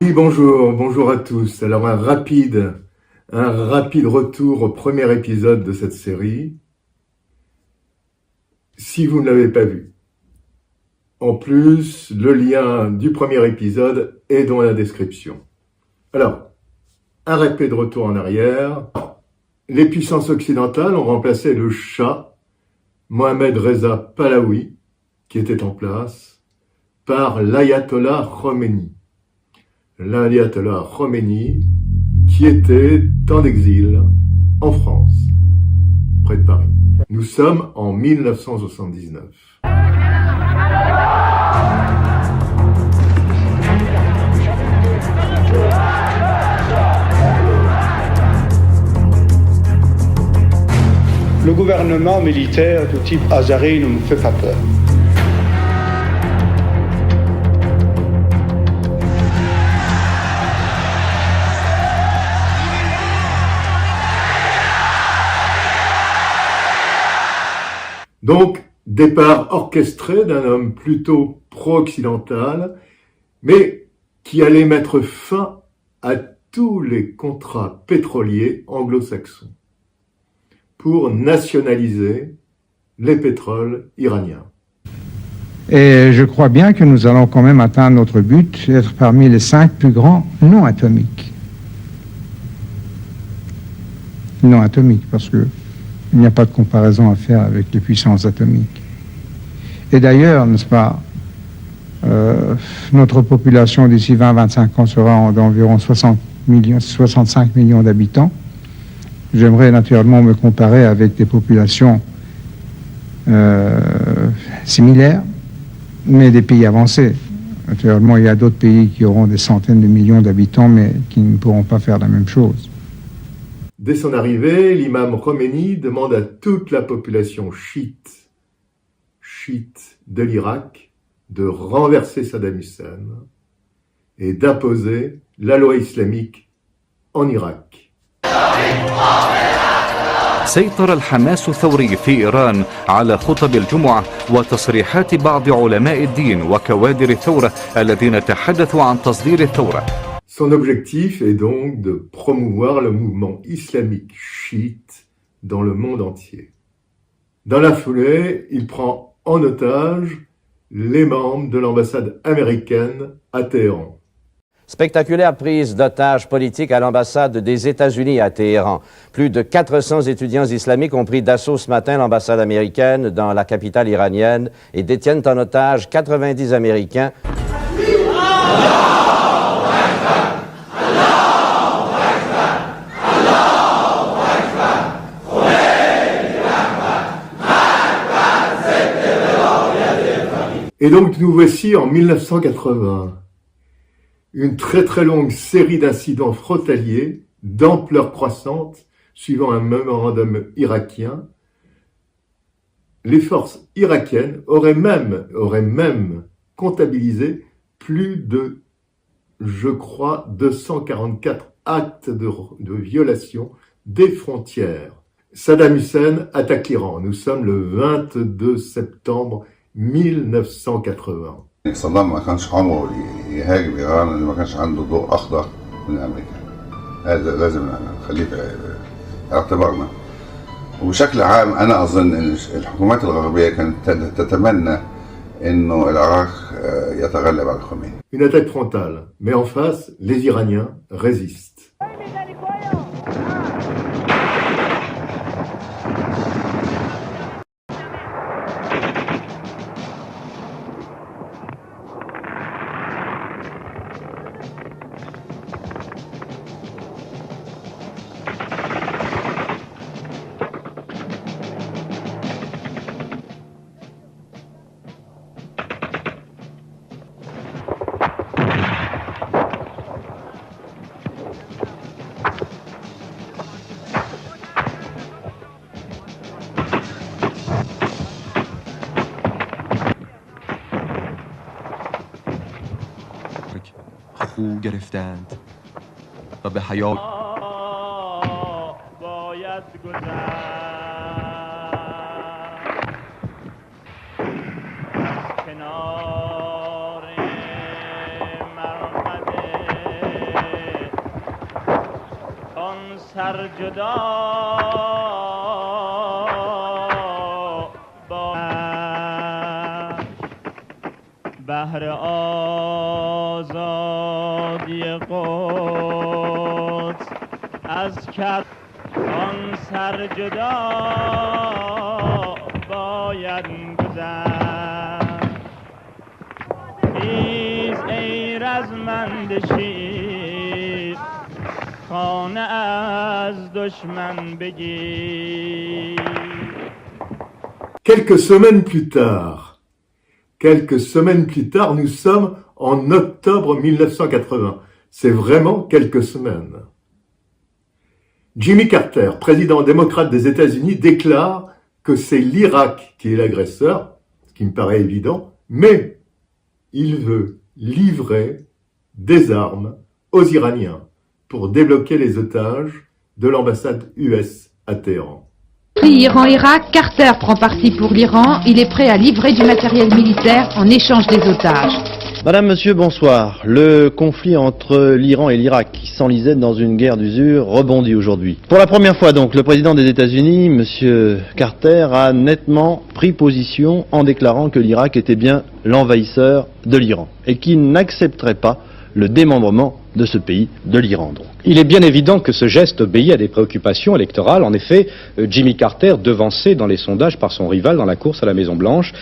Oui, bonjour à tous. Alors un rapide retour au premier épisode de cette série, si vous ne l'avez pas vu. En plus, le lien du premier épisode est dans la description. Alors, un rapide retour en arrière. Les puissances occidentales ont remplacé le Shah, Mohammad Reza Pahlavi, qui était en place, par l'Ayatollah Khomeini. L'Ayatollah Khomeini, qui était en exil en France, près de Paris. Nous sommes en 1979. Le gouvernement militaire de type azari ne me fait pas peur. Donc, départ orchestré d'un homme plutôt pro-occidental, mais qui allait mettre fin à tous les contrats pétroliers anglo-saxons pour nationaliser les pétroles iraniens. Et je crois bien que nous allons quand même atteindre notre but, être parmi les 5 plus grands non atomiques. Non atomiques, parce que il n'y a pas de comparaison à faire avec les puissances atomiques. Et d'ailleurs, n'est-ce pas, notre population d'ici 20-25 ans sera d'environ 65 millions d'habitants. J'aimerais naturellement me comparer avec des populations similaires, mais des pays avancés. Naturellement, il y a d'autres pays qui auront des centaines de millions d'habitants, mais qui ne pourront pas faire la même chose. Dès son arrivée, l'imam Khomeini demande à toute la population chiite de l'Irak de renverser Saddam Hussein et d'imposer la loi islamique en Irak. سيطر الحماس الثوري في إيران على خطب الجمعة وتصريحات بعض علماء الدين وكوادر الثورة الذين تحدثوا عن تصدير الثورة. Son objectif est donc de promouvoir le mouvement islamique chiite dans le monde entier. Dans la foulée, il prend en otage les membres de l'ambassade américaine à Téhéran. Spectaculaire prise d'otages politiques à l'ambassade des États-Unis à Téhéran. Plus de 400 étudiants islamiques ont pris d'assaut ce matin l'ambassade américaine dans la capitale iranienne et détiennent en otage 90 Américains. Et donc nous voici en 1980. Une très longue série d'incidents frontaliers d'ampleur croissante suivant un mémorandum irakien. Les forces irakiennes auraient même comptabilisé plus de, je crois, 244 actes de violation des frontières. Saddam Hussein attaque l'Iran. Nous sommes le 22 septembre 1980. صدام ما كانش عمره يهاجم ايران اللي ما كانش عنده ضوء اخضر من امريكا. هذا لازم نخليه في اعتبارنا. وبشكل عام انا اظن ان الحكومات الغربيه كانت تتمنى انه العراق يتغلب على الخميني. Une attaque frontale, mais en face, les Iraniens résistent. خو گرفتند و به حیات باید گذشت کنار مرقد بهر آزادی قدس از کف آن سر جدا باید گذشت. خیز ای رزمنده شیر خانه از دشمن بگیر. Quelques semaines plus tard, nous sommes en octobre 1980. C'est vraiment quelques semaines. Jimmy Carter, président démocrate des États-Unis, déclare que c'est l'Irak qui est l'agresseur, ce qui me paraît évident, mais il veut livrer des armes aux Iraniens pour débloquer les otages de l'ambassade US à Téhéran. Iran-Irak, Carter prend parti pour l'Iran. Il est prêt à livrer du matériel militaire en échange des otages. Madame, monsieur, bonsoir. Le conflit entre l'Iran et l'Irak, qui s'enlisait dans une guerre d'usure, rebondit aujourd'hui. Pour la première fois donc, le président des États-Unis, monsieur Carter, a nettement pris position en déclarant que l'Irak était bien l'envahisseur de l'Iran et qu'il n'accepterait pas le démembrement de ce pays, de l'Iran donc. Il est bien évident que ce geste obéit à des préoccupations électorales. En effet, Jimmy Carter, devancé dans les sondages par son rival dans la course à la Maison-Blanche,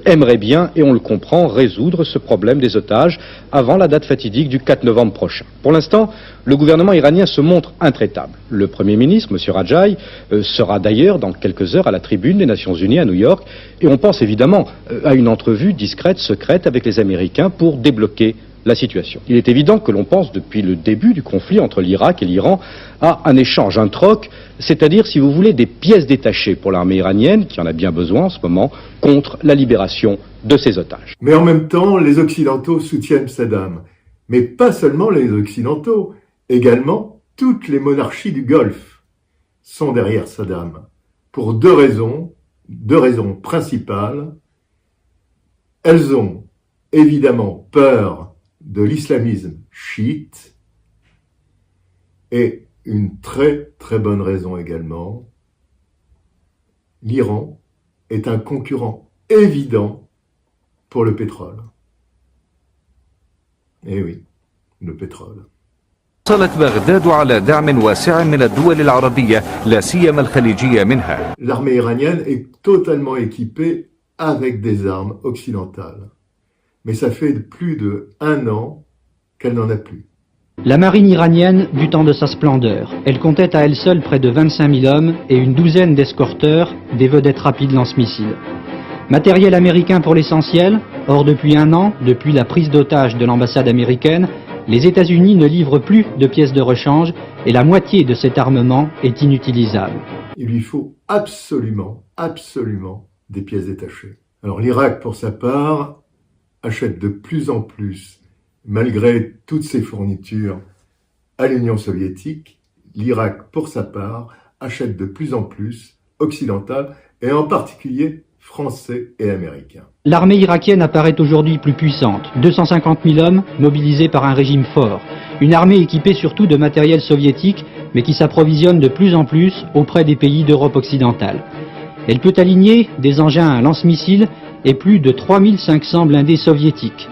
aimerait bien, et on le comprend, résoudre ce problème des otages avant la date fatidique du 4 novembre prochain. Pour l'instant, le gouvernement iranien se montre intraitable. Le Premier ministre, M. Rajai, sera d'ailleurs dans quelques heures à la tribune des Nations Unies à New York, et on pense évidemment à une entrevue discrète, secrète avec les Américains pour débloquer la situation. Il est évident que l'on pense depuis le début du conflit entre l'Irak et l'Iran à un échange, un troc, c'est-à-dire, si vous voulez, des pièces détachées pour l'armée iranienne, qui en a bien besoin en ce moment, contre la libération de ses otages. Mais en même temps, les Occidentaux soutiennent Saddam. Mais pas seulement les Occidentaux, également toutes les monarchies du Golfe sont derrière Saddam. Pour deux raisons principales. Elles ont évidemment peur de l'islamisme chiite, et une très très bonne raison également, l'Iran est un concurrent évident pour le pétrole. Eh oui, le pétrole. حصلت بغداد على دعم واسع من الدول العربية لا سيما الخليجية منها. L'armée iranienne est totalement équipée avec des armes occidentales. Mais ça fait plus d'1 an qu'elle n'en a plus. La marine iranienne du temps de sa splendeur. Elle comptait à elle seule près de 25 000 hommes et une douzaine d'escorteurs, des vedettes rapides lance-missiles. Matériel américain pour l'essentiel. Or, depuis 1 an, depuis la prise d'otage de l'ambassade américaine, les États-Unis ne livrent plus de pièces de rechange et la moitié de cet armement est inutilisable. Il lui faut absolument des pièces détachées. Alors l'Irak, pour sa part, achète de plus en plus, malgré toutes ses fournitures à l'Union soviétique, l'Irak, pour sa part, achète de plus en plus occidental, et en particulier français et américains. L'armée irakienne apparaît aujourd'hui plus puissante, 250 000 hommes mobilisés par un régime fort, une armée équipée surtout de matériel soviétique, mais qui s'approvisionne de plus en plus auprès des pays d'Europe occidentale. Elle peut aligner des engins à lance-missiles et plus de 3500 blindés soviétiques.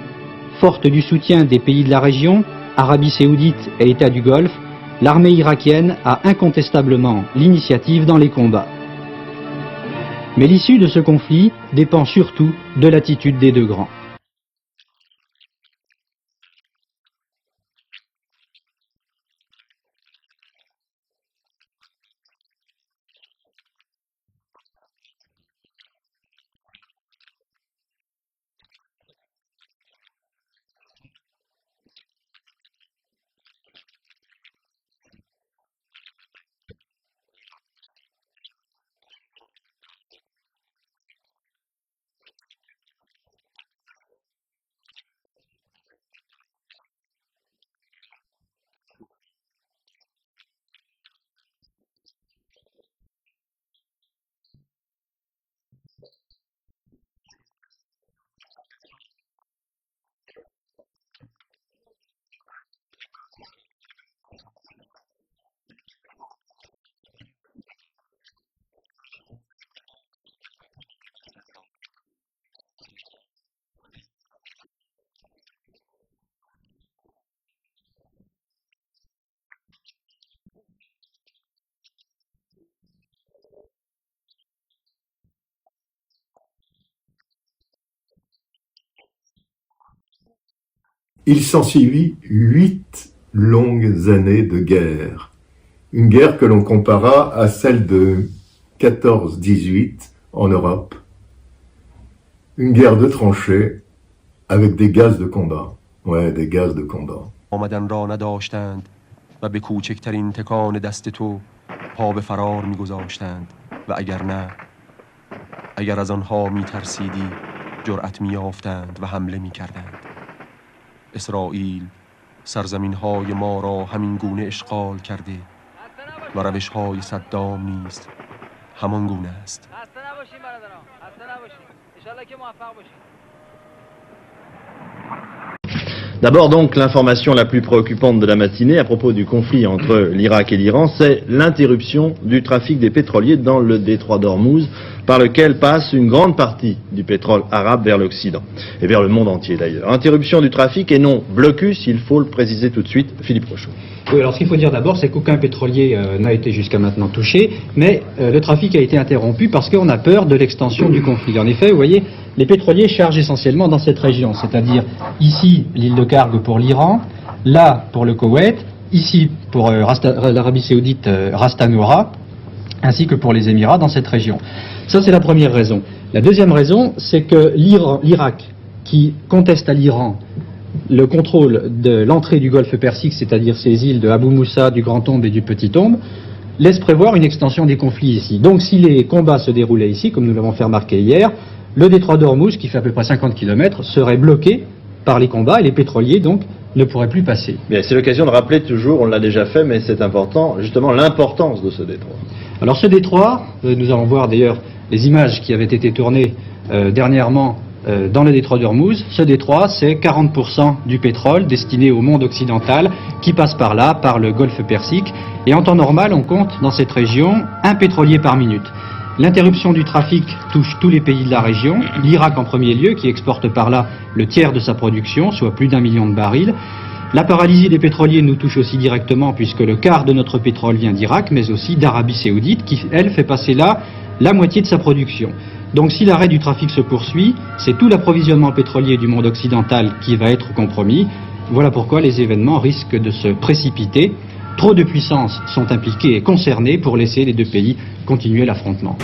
Forte du soutien des pays de la région, Arabie Saoudite et États du Golfe, l'armée irakienne a incontestablement l'initiative dans les combats. Mais l'issue de ce conflit dépend surtout de l'attitude des deux grands. Il s'ensuivit 8 longues années de guerre. Une guerre que l'on compara à celle de 14-18 en Europe. Une guerre de tranchées avec des gaz de combat. Ouais, des gaz de combat. آمدن را نداشتند و به کوچکترین تکان دست تو پا به فرار می‌گذاشتند و اگر از آنها می‌ترسیدی جرأت می‌یافتند و حمله می‌کردند. اسرائیل سرزمین‌های ما را همین گونه اشغال کرده و روش‌های صدام نیز همان گونه است. خسته نباشین برادران، خسته نباشین. ان شاءالله که موفق باشین. D'abord donc, l'information la plus préoccupante de la matinée à propos du conflit entre l'Irak et l'Iran, c'est l'interruption du trafic des pétroliers dans le détroit d'Ormuz, par lequel passe une grande partie du pétrole arabe vers l'Occident, et vers le monde entier d'ailleurs. Interruption du trafic et non blocus, il faut le préciser tout de suite. Philippe Rochaud. Oui, alors ce qu'il faut dire d'abord, c'est qu'aucun pétrolier n'a été jusqu'à maintenant touché, mais le trafic a été interrompu parce qu'on a peur de l'extension du conflit. En effet, vous voyez, les pétroliers chargent essentiellement dans cette région, c'est-à-dire ici l'île de Karg pour l'Iran, là pour le Koweït, ici pour l'Arabie Saoudite, Ras Tanura, ainsi que pour les Émirats dans cette région. Ça, c'est la première raison. La deuxième raison, c'est que l'Irak, qui conteste à l'Iran le contrôle de l'entrée du golfe Persique, c'est-à-dire ces îles de Abu Moussa, du Grand Ombe et du Petit Ombe, laisse prévoir une extension des conflits ici. Donc si les combats se déroulaient ici, comme nous l'avons fait remarquer hier, le détroit d'Ormuz, qui fait à peu près 50 km, serait bloqué par les combats et les pétroliers donc ne pourraient plus passer. Bien, c'est l'occasion de rappeler toujours, on l'a déjà fait, mais c'est important, justement l'importance de ce détroit. Alors ce détroit, nous allons voir d'ailleurs les images qui avaient été tournées dernièrement dans le détroit d'Ormuz. Ce détroit, c'est 40% du pétrole destiné au monde occidental qui passe par là, par le golfe Persique. Et en temps normal, on compte dans cette région un pétrolier par minute. L'interruption du trafic touche tous les pays de la région, l'Irak en premier lieu, qui exporte par là le tiers de sa production, soit plus d'1 million de barils. La paralysie des pétroliers nous touche aussi directement puisque le quart de notre pétrole vient d'Irak, mais aussi d'Arabie Saoudite, qui, elle, fait passer là la moitié de sa production. Donc si l'arrêt du trafic se poursuit, c'est tout l'approvisionnement pétrolier du monde occidental qui va être compromis. Voilà pourquoi les événements risquent de se précipiter. Trop de puissances sont impliquées et concernées pour laisser les deux pays continuer l'affrontement.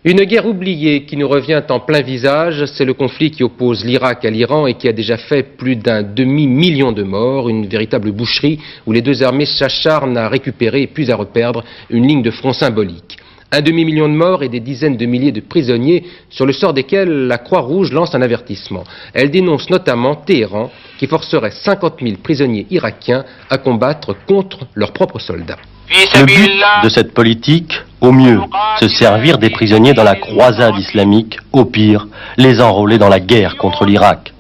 Une guerre oubliée qui nous revient en plein visage, c'est le conflit qui oppose l'Irak à l'Iran et qui a déjà fait plus d'1 demi-million de morts, une véritable boucherie où les deux armées s'acharnent à récupérer puis à reperdre une ligne de front symbolique. 1 demi-million de morts et des dizaines de milliers de prisonniers sur le sort desquels la Croix-Rouge lance un avertissement. Elle dénonce notamment Téhéran qui forcerait 50 000 prisonniers irakiens à combattre contre leurs propres soldats. Le but de cette politique, au mieux, se servir des prisonniers dans la croisade islamique, au pire, les enrôler dans la guerre contre l'Irak.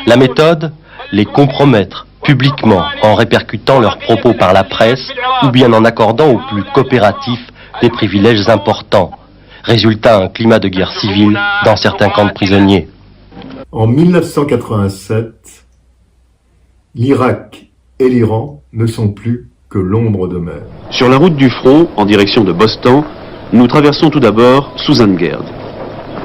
La méthode, les compromettre publiquement en répercutant leurs propos par la presse ou bien en accordant aux plus coopératifs des privilèges importants. Résultat, un climat de guerre civile dans certains camps de prisonniers. En 1987, l'Irak et l'Iran ne sont plus que l'ombre de mer. Sur la route du front, en direction de Bostan, nous traversons tout d'abord Susangerd.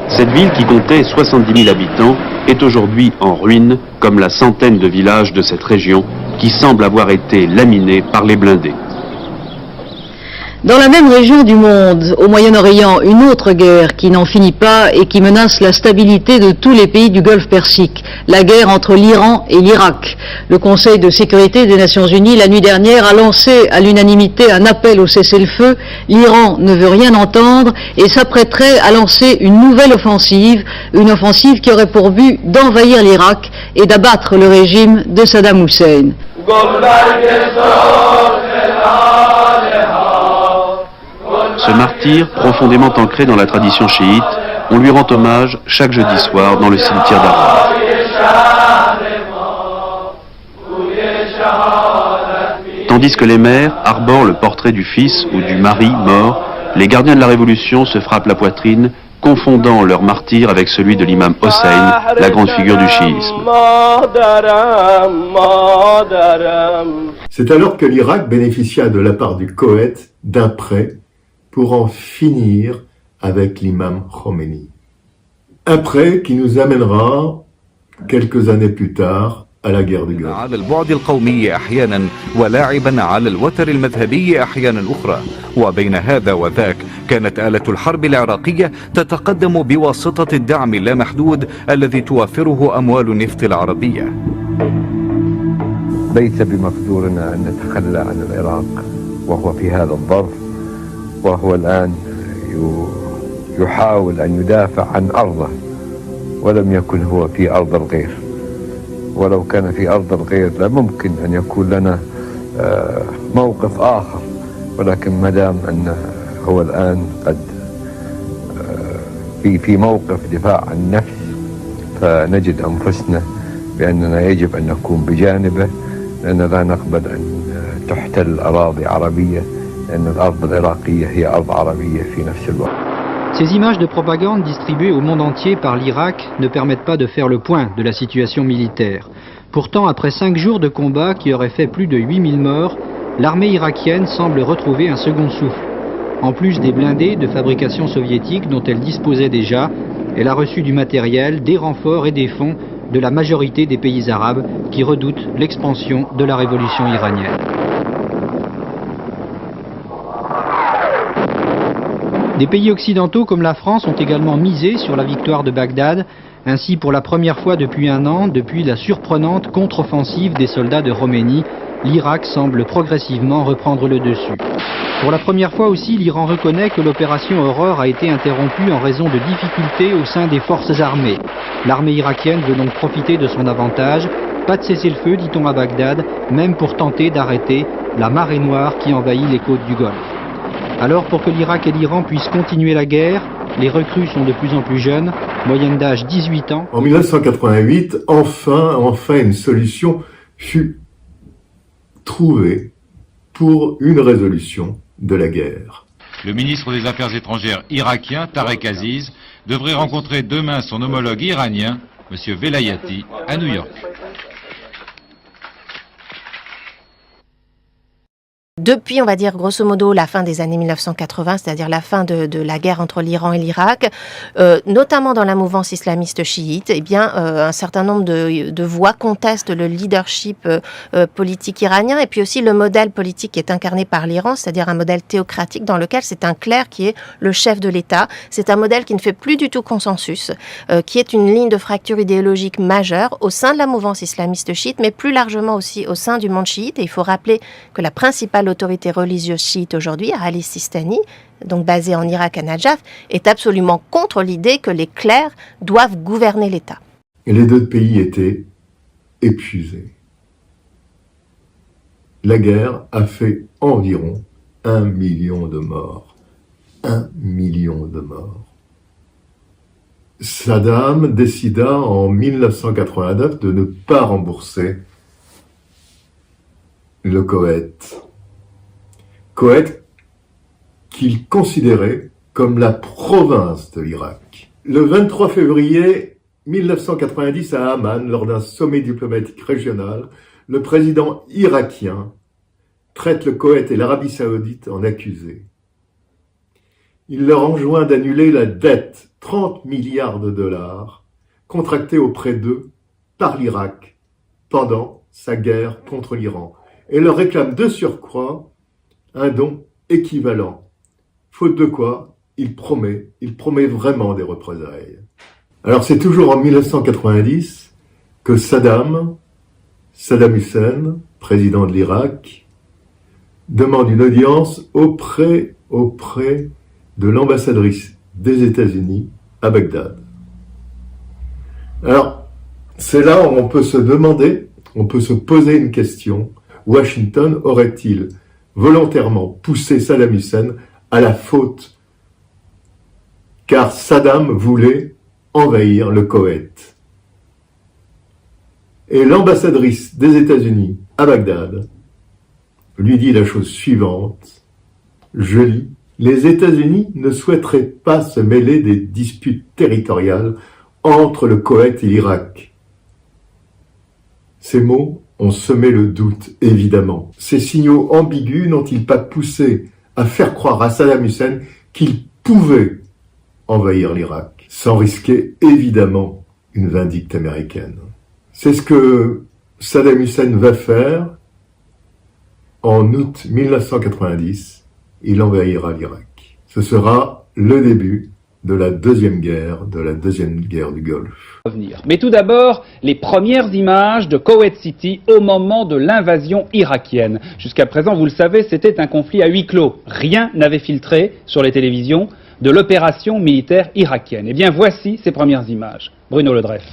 Cette ville, qui comptait 70 000 habitants, est aujourd'hui en ruine, comme la centaine de villages de cette région, qui semblent avoir été laminés par les blindés. Dans la même région du monde, au Moyen-Orient, une autre guerre qui n'en finit pas et qui menace la stabilité de tous les pays du Golfe Persique, la guerre entre l'Iran et l'Irak. Le Conseil de sécurité des Nations Unies, la nuit dernière, a lancé à l'unanimité un appel au cessez-le-feu. L'Iran ne veut rien entendre et s'apprêterait à lancer une nouvelle offensive, une offensive qui aurait pour but d'envahir l'Irak et d'abattre le régime de Saddam Hussein. Ce martyr, profondément ancré dans la tradition chiite, on lui rend hommage chaque jeudi soir dans le cimetière d'Arras. Tandis que les mères arborent le portrait du fils ou du mari mort, les gardiens de la Révolution se frappent la poitrine, confondant leur martyr avec celui de l'imam Hossein, la grande figure du chiisme. C'est alors que l'Irak bénéficia de la part du Koweït d'un prêt pour en finir avec l'imam Khomeini. Un prêt qui nous amènera, quelques années plus tard, à la guerre du Golfe. على البعد القومي أحيانا ولاعبا على الوتر المذهبي أحيانا أخرى، وبين هذا وذاك كانت آلة الحرب العراقية تتقدم بواسطة الدعم اللامحدود الذي توفره أموال النفط العربية. ليس بمقدورنا أن نتخلى عن العراق وهو في هذا الظرف، وهو الآن يحاول أن يدافع عن أرضه، ولم يكن هو في أرض الغير. ولو كان في أرض الغير لممكن أن يكون لنا موقف آخر، ولكن ما دام أنه هو الآن قد في موقف دفاع عن النفس، فنجد أنفسنا بأننا يجب أن نكون بجانبه، لأن لا نقبل أن تحتل أراضي عربية، لأن الأرض العراقية هي أرض عربية في نفس الوقت. Ces images de propagande distribuées au monde entier par l'Irak ne permettent pas de faire le point de la situation militaire. Pourtant, après 5 jours de combat qui auraient fait plus de 8000 morts, l'armée irakienne semble retrouver un second souffle. En plus des blindés de fabrication soviétique dont elle disposait déjà, elle a reçu du matériel, des renforts et des fonds de la majorité des pays arabes qui redoutent l'expansion de la révolution iranienne. Des pays occidentaux comme la France ont également misé sur la victoire de Bagdad. Ainsi, pour la première fois depuis un an, depuis la surprenante contre-offensive des soldats de Khomeini, l'Irak semble progressivement reprendre le dessus. Pour la première fois aussi, l'Iran reconnaît que l'opération Aurore a été interrompue en raison de difficultés au sein des forces armées. L'armée irakienne veut donc profiter de son avantage. Pas de cessez-le-feu, dit-on à Bagdad, même pour tenter d'arrêter la marée noire qui envahit les côtes du Golfe. Alors, pour que l'Irak et l'Iran puissent continuer la guerre, les recrues sont de plus en plus jeunes, moyenne d'âge 18 ans. En 1988, enfin une solution fut trouvée pour une résolution de la guerre. Le ministre des Affaires étrangères irakien, Tarek Aziz, devrait rencontrer demain son homologue iranien, M. Velayati, à New York. Depuis, on va dire grosso modo, la fin des années 1980, c'est-à-dire la fin de la guerre entre l'Iran et l'Irak, notamment dans la mouvance islamiste chiite, eh bien, un certain nombre de voix contestent le leadership politique iranien et puis aussi le modèle politique qui est incarné par l'Iran, c'est-à-dire un modèle théocratique dans lequel c'est un clerc qui est le chef de l'État. C'est un modèle qui ne fait plus du tout consensus, qui est une ligne de fracture idéologique majeure au sein de la mouvance islamiste chiite, mais plus largement aussi au sein du monde chiite. Et il faut rappeler que la principale autorité religieuse chiite aujourd'hui, Ali Sistani, donc basée en Irak à Najaf, est absolument contre l'idée que les clercs doivent gouverner l'État. Et les deux pays étaient épuisés. La guerre a fait environ 1 million de morts. 1 million de morts. Saddam décida en 1989 de ne pas rembourser le Koweït. Koweït qu'il considérait comme la province de l'Irak. Le 23 février 1990 à Amman, lors d'un sommet diplomatique régional, le président irakien traite le Koweït et l'Arabie saoudite en accusés. Il leur enjoint d'annuler la dette, 30 milliards de dollars, contractée auprès d'eux par l'Irak pendant sa guerre contre l'Iran, et leur réclame de surcroît un don équivalent. Faute de quoi, il promet vraiment des représailles. Alors c'est toujours en 1990 que Saddam Hussein, président de l'Irak, demande une audience auprès de l'ambassadrice des États-Unis à Bagdad. Alors, c'est là où on peut se demander, on peut se poser une question. Washington aurait-il volontairement poussé Saddam Hussein à la faute, car Saddam voulait envahir le Koweït. Et l'ambassadrice des États-Unis à Bagdad lui dit la chose suivante, je lis, les États-Unis ne souhaiteraient pas se mêler des disputes territoriales entre le Koweït et l'Irak. Ces mots ont semé le doute, évidemment. Ces signaux ambigus n'ont-ils pas poussé à faire croire à Saddam Hussein qu'il pouvait envahir l'Irak, sans risquer évidemment une vindicte américaine. C'est ce que Saddam Hussein va faire. En août 1990, il envahira l'Irak. Ce sera le début de la deuxième guerre du Golfe. Mais tout d'abord, les premières images de Koweït City au moment de l'invasion irakienne. Jusqu'à présent, vous le savez, c'était un conflit à huis clos. Rien n'avait filtré sur les télévisions de l'opération militaire irakienne. Eh bien, voici ces premières images. Bruno Ledreff.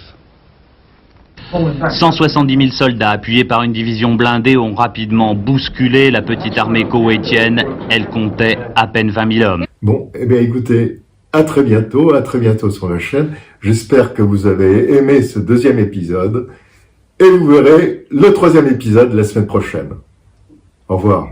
170 000 soldats appuyés par une division blindée ont rapidement bousculé la petite armée koweïtienne. Elle comptait à peine 20 000 hommes. Bon, eh bien écoutez, à très bientôt sur la chaîne. J'espère que vous avez aimé ce deuxième épisode et vous verrez le troisième épisode la semaine prochaine. Au revoir.